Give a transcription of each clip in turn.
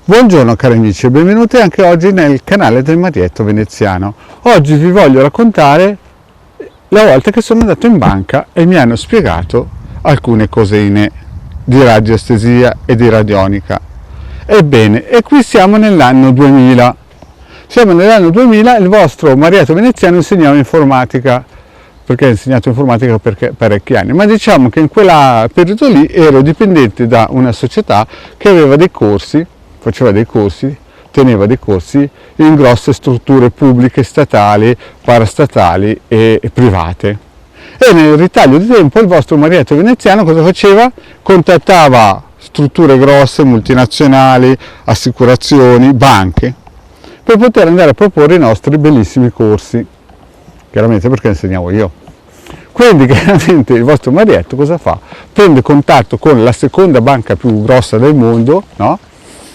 Buongiorno cari amici e benvenuti anche oggi nel canale del Marietto Veneziano. Oggi vi voglio raccontare la volta che sono andato in banca e mi hanno spiegato alcune cosine di radioestesia e di radionica. Ebbene, e qui siamo nell'anno 2000. Siamo nell'anno 2000 e il vostro Marietto Veneziano insegnava informatica. Perché ho insegnato informatica per parecchi anni, ma diciamo che in quel periodo lì ero dipendente da una società che aveva dei corsi, faceva dei corsi, teneva dei corsi in grosse strutture pubbliche, statali, parastatali e private. E nel ritaglio di tempo il vostro Marietto Veneziano cosa faceva? Contattava strutture grosse, multinazionali, assicurazioni, banche, per poter andare a proporre i nostri bellissimi corsi. Chiaramente perché insegnavo io. Quindi chiaramente il vostro Marietto cosa fa? Prende contatto con la seconda banca più grossa del mondo, no?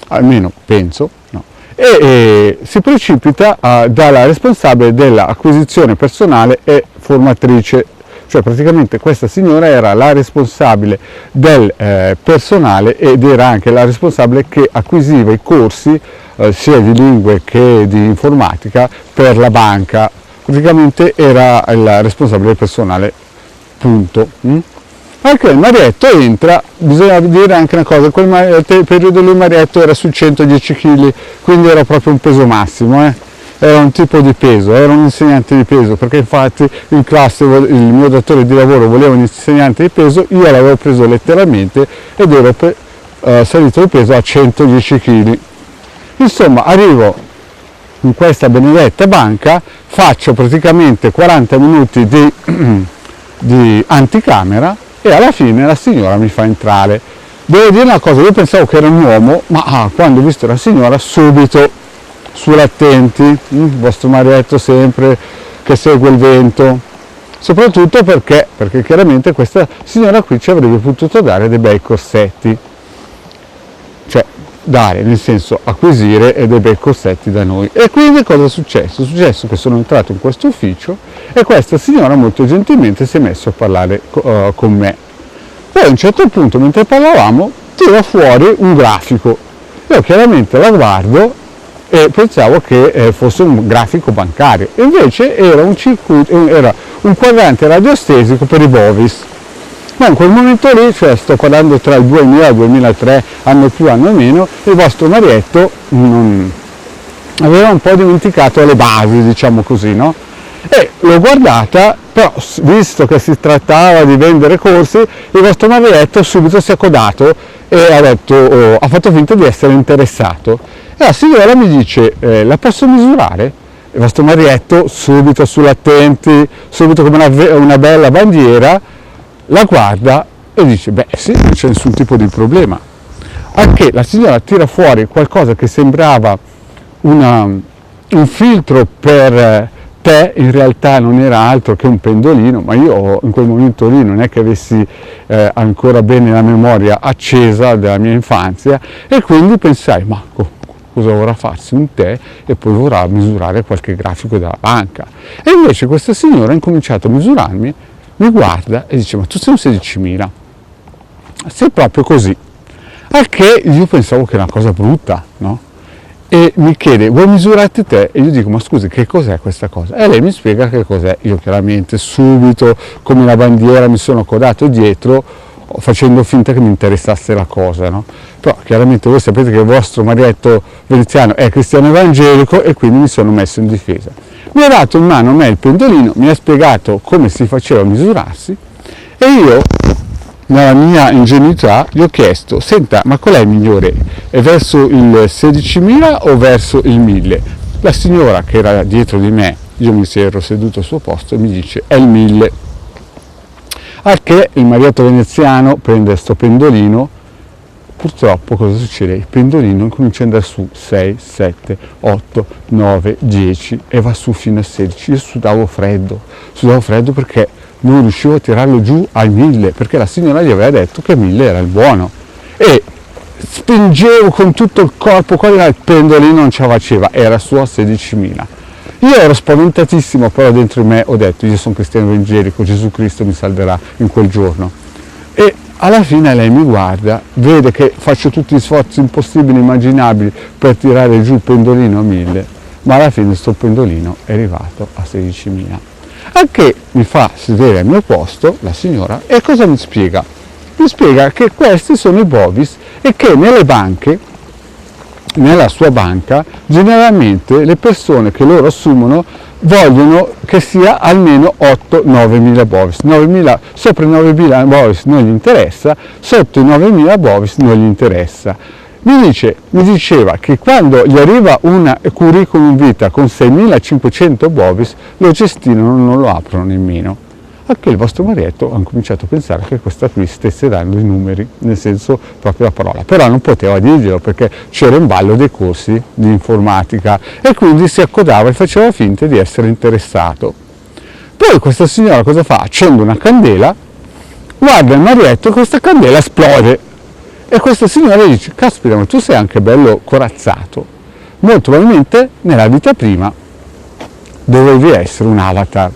Almeno penso, no? E si precipita dalla responsabile dell'acquisizione personale e formatrice. Cioè praticamente questa signora era la responsabile del personale ed era anche la responsabile che acquisiva i corsi sia di lingue che di informatica per la banca. Praticamente era il responsabile del personale, punto. Anche il Marietto entra, bisogna dire anche una cosa, quel periodo lì il Marietto era su 110 kg, quindi era proprio un peso massimo, era un tipo di peso, era un insegnante di peso, perché infatti in classe il mio datore di lavoro voleva un insegnante di peso, io l'avevo preso letteralmente ed ero salito di peso a 110 kg. Insomma, arrivo in questa benedetta banca, faccio praticamente 40 minuti di anticamera e alla fine la signora mi fa entrare. Devo dire una cosa, io pensavo che era un uomo, ma quando ho visto la signora subito sull'attenti, il vostro Marietto sempre che segue il vento, soprattutto perché chiaramente questa signora qui ci avrebbe potuto dare dei bei corsetti, cioè dare, nel senso acquisire dei bei corsetti da noi. E quindi cosa è successo? È successo che sono entrato in questo ufficio e questa signora molto gentilmente si è messa a parlare con me. Poi a un certo punto, mentre parlavamo, tira fuori un grafico. Io chiaramente la guardo e pensavo che fosse un grafico bancario, e invece era un circuito, era un quadrante radioestesico per i Bovis. Ma in quel momento lì, cioè sto parlando tra il 2000 e il 2003, anno più, anno meno, il vostro Marietto aveva un po' dimenticato le basi, diciamo così, no? E l'ho guardata, però visto che si trattava di vendere corsi, il vostro Marietto subito si è codato e ha detto, ha fatto finta di essere interessato. E la signora mi dice, la posso misurare? Il vostro Marietto subito sull'attenti, subito come una bella bandiera, la guarda e dice, beh sì, non c'è nessun tipo di problema. Anche la signora tira fuori qualcosa che sembrava un filtro per te, in realtà non era altro che un pendolino, ma io in quel momento lì non è che avessi ancora bene la memoria accesa della mia infanzia, e quindi pensai, ma cosa vorrà farsi un tè e poi vorrà misurare qualche grafico della banca. E invece questa signora ha incominciato a misurarmi, mi guarda e dice, ma tu sei un 16.000, sei proprio così. Al che io pensavo che era una cosa brutta, no? E mi chiede, vuoi misurarti te? E io dico, ma scusi, che cos'è questa cosa? E lei mi spiega che cos'è. Io chiaramente subito, come una bandiera, mi sono codato dietro, facendo finta che mi interessasse la cosa, no? Però chiaramente voi sapete che il vostro Marietto Veneziano è cristiano evangelico e quindi mi sono messo in difesa. Mi ha dato in mano a me il pendolino, mi ha spiegato come si faceva a misurarsi e io, nella mia ingenuità, gli ho chiesto, senta, ma qual è il migliore? È verso il 16.000 o verso il 1.000? La signora che era dietro di me, io mi ero seduto al suo posto, e mi dice, è il 1.000. Al che il Marietto Veneziano prende sto pendolino, purtroppo cosa succede? Il pendolino comincia ad andare su 6, 7, 8, 9, 10 e va su fino a 16. Io sudavo freddo perché non riuscivo a tirarlo giù al 1.000, perché la signora gli aveva detto che 1.000 era il buono, e spingevo con tutto il corpo, il pendolino non ce la faceva, era su a 16.000. Io ero spaventatissimo, però dentro di me ho detto, io sono cristiano evangelico, Gesù Cristo mi salverà in quel giorno. E alla fine lei mi guarda, vede che faccio tutti gli sforzi impossibili e immaginabili per tirare giù il pendolino a 1000, ma alla fine sto pendolino è arrivato a 16.000. Anche mi fa sedere al mio posto la signora e cosa mi spiega? Mi spiega che questi sono i Bovis e che nelle banche, nella sua banca, generalmente le persone che loro assumono vogliono che sia almeno 8-9 mila Bovis. Sopra i 9.000 Bovis non gli interessa, sotto i 9.000 Bovis non gli interessa. Mi diceva che quando gli arriva un curriculum vita con 6.500 Bovis lo gestiscono, non lo aprono nemmeno. A che il vostro Marietto ha cominciato a pensare che questa qui stesse dando i numeri, nel senso proprio la parola, però non poteva dirglielo perché c'era in ballo dei corsi di informatica e quindi si accodava e faceva finta di essere interessato. Poi questa signora cosa fa? Accende una candela, guarda il Marietto e questa candela esplode e questa signora gli dice: caspita, ma tu sei anche bello corazzato, molto probabilmente nella vita prima dovevi essere un avatar.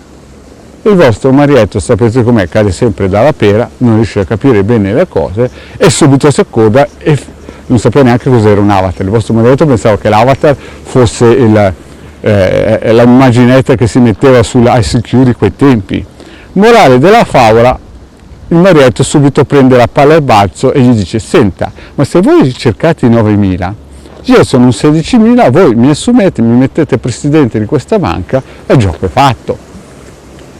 Il vostro Marietto, sapete com'è, cade sempre dalla pera, non riesce a capire bene le cose e subito si accoda e non sapeva neanche cos'era un avatar. Il vostro Marietto pensava che l'avatar fosse l'immaginetta che si metteva sull'ICQ di quei tempi. Morale della favola, il Marietto subito prende la palla al balzo e gli dice: senta, ma se voi cercate i 9.000, io sono un 16.000, voi mi assumete, mi mettete presidente di questa banca e il gioco è fatto.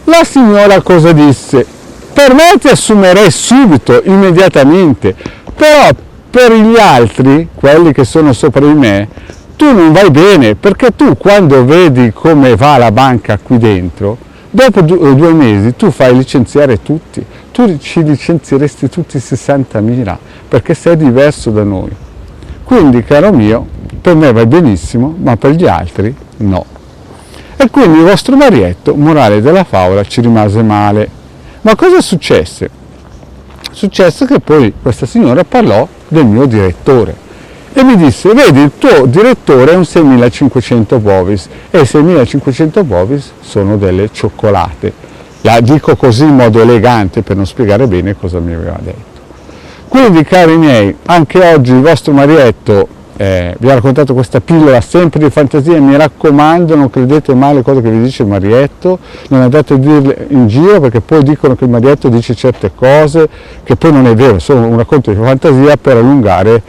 La signora cosa disse? Per me ti assumerei subito, immediatamente, però per gli altri, quelli che sono sopra di me, tu non vai bene, perché tu quando vedi come va la banca qui dentro, dopo 2 mesi tu fai licenziare tutti, tu ci licenzieresti tutti 60.000, perché sei diverso da noi. Quindi, caro mio, per me vai benissimo, ma per gli altri no. E quindi il vostro Marietto, morale della favola, ci rimase male. Ma cosa successe? Successe che poi questa signora parlò del mio direttore e mi disse: vedi, il tuo direttore è un 6.500 Bovis e i 6.500 Bovis sono delle cioccolate. La dico così in modo elegante per non spiegare bene cosa mi aveva detto. Quindi, cari miei, anche oggi il vostro Marietto vi ha raccontato questa pillola sempre di fantasia. Mi raccomando, non credete mai alle cose che vi dice il Marietto, non andate a dirle in giro, perché poi dicono che il Marietto dice certe cose che poi non è vero, sono un racconto di fantasia per allungare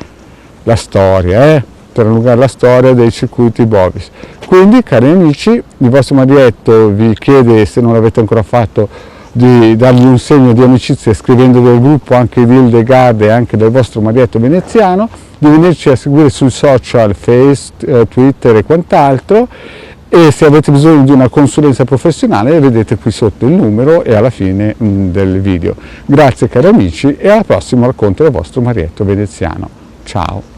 la storia, per allungare la storia dei circuiti Bovis. Quindi, cari amici, il vostro Marietto vi chiede, se non l'avete ancora fatto, di dargli un segno di amicizia scrivendo del gruppo anche di Hildegard e anche del vostro Marietto veneziano, di venirci a seguire sui social, Facebook, Twitter e quant'altro, e se avete bisogno di una consulenza professionale vedete qui sotto il numero e alla fine del video. Grazie cari amici e alla prossima racconto del vostro Marietto veneziano. Ciao!